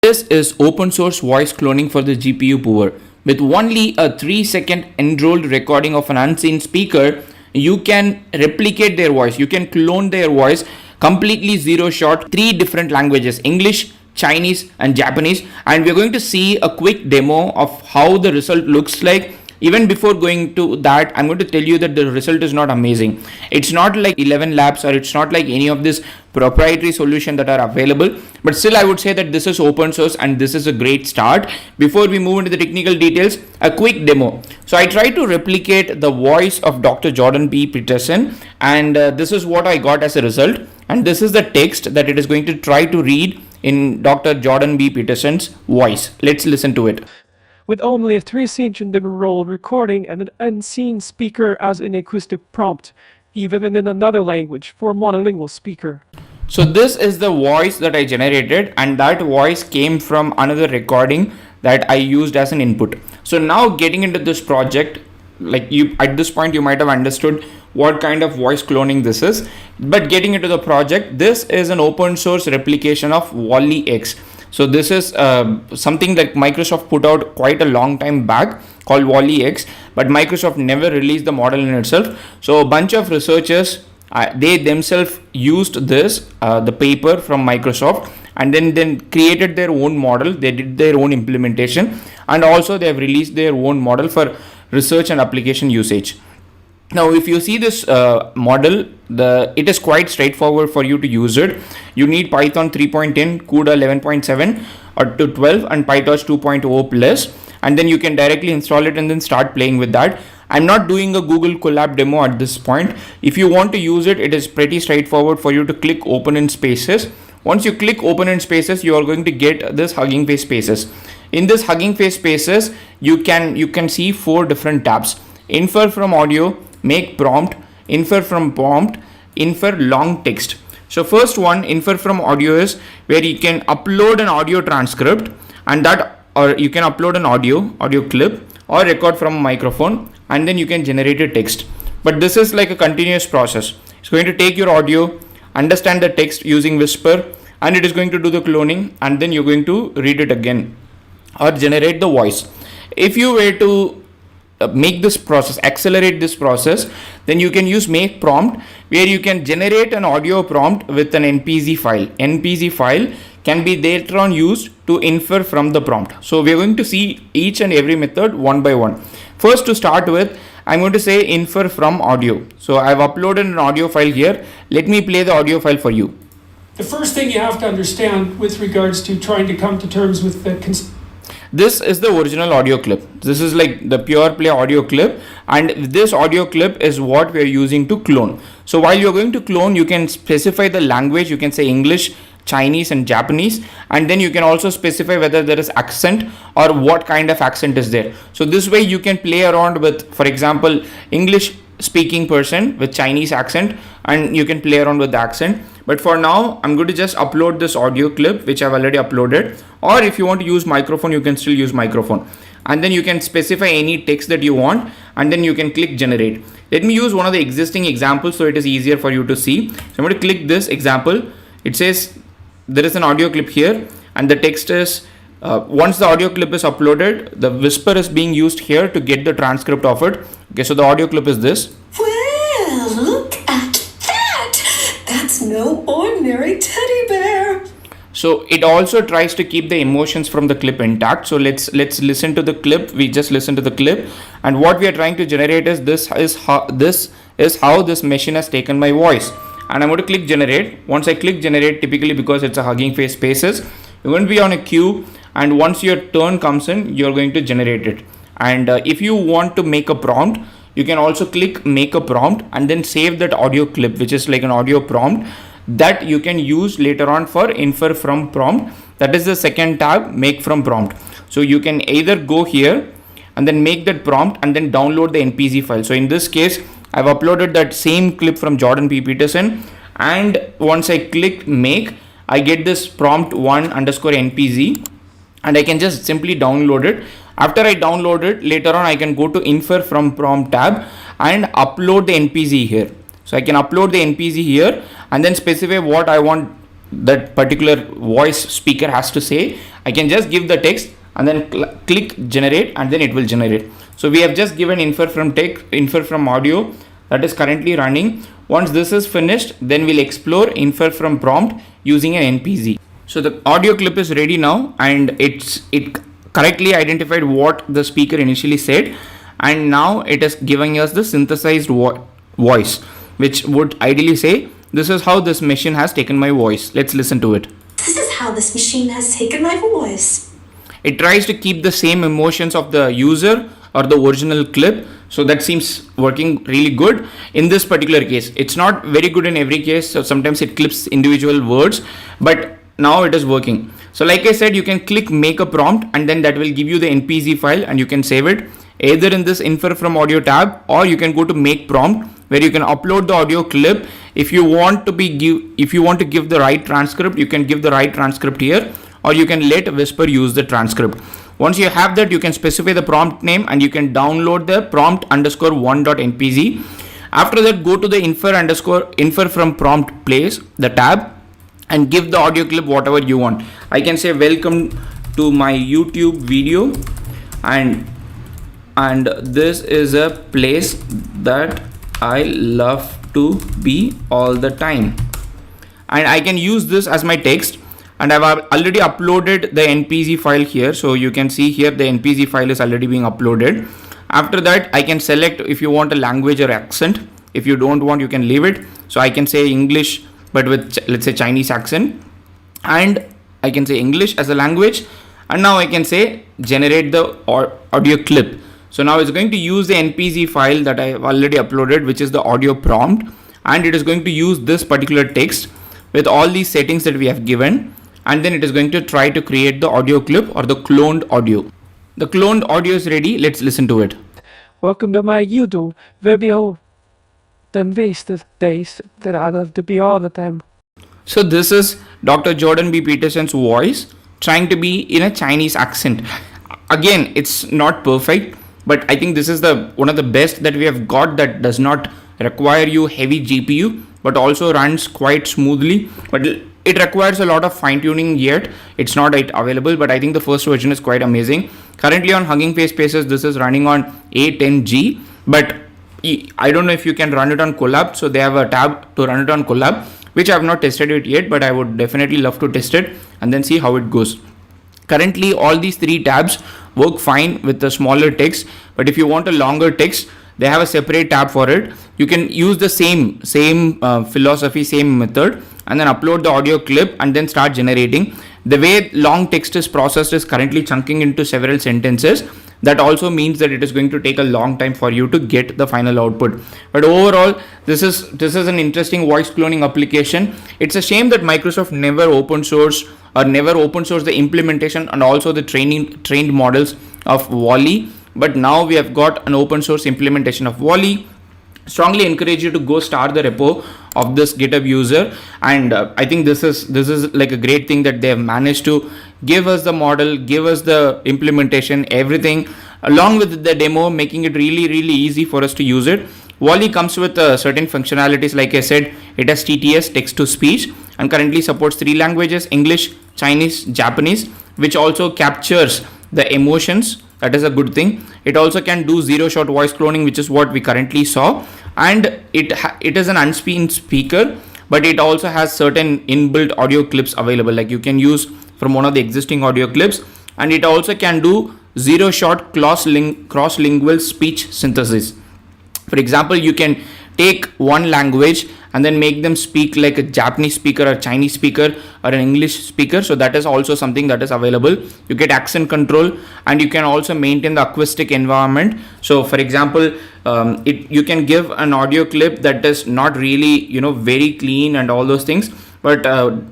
This is open source voice cloning for the GPU poor. With only a 3-second enrolled recording of an unseen speaker, you can replicate their voice. You can clone their voice completely zero shot, 3 different languages: English, Chinese, and Japanese. And we're going to see a quick demo of how the result looks like. Even before going to that, I'm going to tell you that the result is not amazing. It's not like 11 labs, or it's not like any of this proprietary solution that are available, but still I would say that this is open source and this is a great start. Before we move into the technical details, a quick demo. So I tried to replicate the voice of Dr. Jordan B. Peterson, and this is what I got as a result. And this is the text that it is going to try to read in Dr. Jordan B. Peterson's voice. Let's listen to it. With only a 3-second roll recording and an unseen speaker as an acoustic prompt, even in another language for a monolingual speaker. So this is the voice that I generated, and that voice came from another recording that I used as an input. So now getting into this project, like you at this point you might have understood what kind of voice cloning this is, but getting into the project, this is an open source replication of Wall-E X. So this is something that Microsoft put out quite a long time back called Wall-E X, but Microsoft never released the model in itself. So a bunch of researchers, they themselves used this, the paper from Microsoft, and then created their own model. They did their own implementation, and also they have released their own model for research and application usage. Now, if you see this model, it is quite straightforward for you to use it. You need Python 3.10, CUDA 11.7 or to 12, and PyTorch 2.0 plus, and then you can directly install it and then start playing with that. I'm not doing a Google Colab demo at this point. If you want to use it, it is pretty straightforward for you to click open in spaces. Once you click open in spaces, you are going to get this Hugging Face spaces. In this Hugging Face spaces, you can see 4 different tabs: infer from audio, make prompt, infer from prompt, infer long text. So first one, infer from audio, is where you can upload an audio transcript, and that, or you can upload an audio clip or record from a microphone, and then you can generate a text. But this is like a continuous process. It's going to take your audio, understand the text using Whisper, and it is going to do the cloning, and then you're going to read it again or generate the voice. If you were to make this process, accelerate this process, then you can use make prompt, where you can generate an audio prompt with an NPZ file. NPZ file can be later on used to infer from the prompt. So we're going to see each and every method one by one. First, to start with, I'm going to say infer from audio. So I've uploaded an audio file here. Let me play the audio file for you. The first thing you have to understand with regards to trying to come to terms with the this is the original audio clip. This is like the pure play audio clip, and this audio clip is what we are using to clone. So while you're going to clone, you can specify the language. You can say English, Chinese, and Japanese, and then you can also specify whether there is accent or what kind of accent is there. So this way you can play around with, for example, English speaking person with Chinese accent, and you can play around with the accent. But for now, I'm going to just upload this audio clip, which I've already uploaded. Or if you want to use microphone, you can still use microphone. And then you can specify any text that you want, and then you can click generate. Let me use one of the existing examples so it is easier for you to see. So I'm going to click this example. It says there is an audio clip here, and the text is, once the audio clip is uploaded, the Whisper is being used here to get the transcript of it. Okay, so the audio clip is this. Well, look at that! That's no ordinary teddy bear. So it also tries to keep the emotions from the clip intact. So let's listen to the clip. We just listen to the clip, and what we are trying to generate is this is how this machine has taken my voice. And I'm going to click generate. Once I click generate, typically because it's a Hugging Face spaces, you're going to be on a queue, and once your turn comes in, you're going to generate it. And if you want to make a prompt, you can also click make a prompt and then save that audio clip, which is like an audio prompt that you can use later on for infer from prompt. That is the second tab, make from prompt. So you can either go here and then make that prompt and then download the NPZ file. So in this case, I've uploaded that same clip from Jordan P. Peterson, and once I click make, I get this prompt 1_NPZ, and I can just simply download it. After I download it, later on I can go to infer from prompt tab and upload the NPZ here. So I can upload the NPZ here and then specify what I want that particular voice speaker has to say, I can just give the text and then click generate, and then it will generate. So we have just given infer from text, infer from audio, that is currently running. Once this is finished, then we'll explore infer from prompt using an NPZ. So the audio clip is ready now, and it correctly identified what the speaker initially said, and now it is giving us the synthesized voice, which would ideally say, this is how this machine has taken my voice. Let's listen to it. This is how this machine has taken my voice. It tries to keep the same emotions of the user or the original clip. So that seems working really good in this particular case. It's not very good in every case. So sometimes it clips individual words, but now it is working. So like I said, you can click make a prompt, and then that will give you the NPZ file, and you can save it either in this infer from audio tab, or you can go to make prompt, where you can upload the audio clip. If you want to give the right transcript, you can give the right transcript here, or you can let Whisper use the transcript. Once you have that, you can specify the prompt name, and you can download the prompt_1.npz. After that, go to the infer from prompt place, the tab, and give the audio clip whatever you want. I can say welcome to my YouTube video, and this is a place that I love to be all the time, and I can use this as my text. And I've already uploaded the NPZ file here, so you can see here the NPZ file is already being uploaded. After that, I can select if you want a language or accent. If you don't want, you can leave it. So I can say English, but with let's say Chinese accent, and I can say English as a language. And now I can say generate the audio clip. So now it's going to use the NPZ file that I have already uploaded, which is the audio prompt, and it is going to use this particular text with all these settings that we have given, and then it is going to try to create the audio clip or the cloned audio. The cloned audio is ready. Let's listen to it. Welcome to my YouTube video. The wasted days that I love to be all the time. So this is Dr. Jordan B. Peterson's voice trying to be in a Chinese accent. Again, it's not perfect, but I think this is one of the best that we have got, that does not require you heavy GPU, but also runs quite smoothly. But it requires a lot of fine tuning yet. It's not yet available, but I think the first version is quite amazing. Currently on Hugging Face Spaces, this is running on A10G, but I don't know if you can run it on Collab. So they have a tab to run it on Collab, which I have not tested it yet, but I would definitely love to test it and then see how it goes. Currently, all these three tabs work fine with the smaller text, but if you want a longer text, they have a separate tab for it. You can use the same philosophy, same method, and then upload the audio clip and then start generating. The way long text is processed is currently chunking into several sentences. That also means that it is going to take a long time for you to get the final output. But overall, this is an interesting voice cloning application. It's a shame that Microsoft never open sourced the implementation and also the trained models of Wall-E. But now we have got an open source implementation of Wall-E. Strongly encourage you to go start the repo of this GitHub user, and I think this is like a great thing that they have managed to give us the model, give us the implementation, everything along with the demo, making it really easy for us to use it. Wall-E comes with certain functionalities. Like I said, it has TTS, text to speech, and currently supports 3 languages: English, Chinese, Japanese, which also captures the emotions. That is a good thing. It also can do zero-shot voice cloning, which is what we currently saw, and it is an unseen speaker, but it also has certain inbuilt audio clips available, like you can use from one of the existing audio clips, and it also can do zero-shot cross-lingual speech synthesis. For example, you can take one language and then make them speak like a Japanese speaker or Chinese speaker or an English speaker. So that is also something that is available. You get accent control, and you can also maintain the acoustic environment. So for example, you can give an audio clip that is not really very clean and all those things, but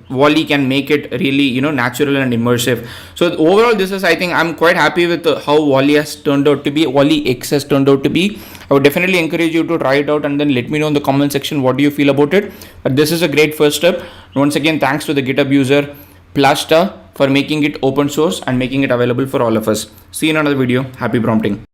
Wall-E can make it really natural and immersive. So overall, I think I'm quite happy with how Wall-E has turned out to be. Wall-E X has turned out to be. I would definitely encourage you to try it out and then let me know in the comment section what do you feel about it. But this is a great first step. Once again, thanks to the GitHub user Plasta for making it open source and making it available for all of us. See you in another video. Happy prompting.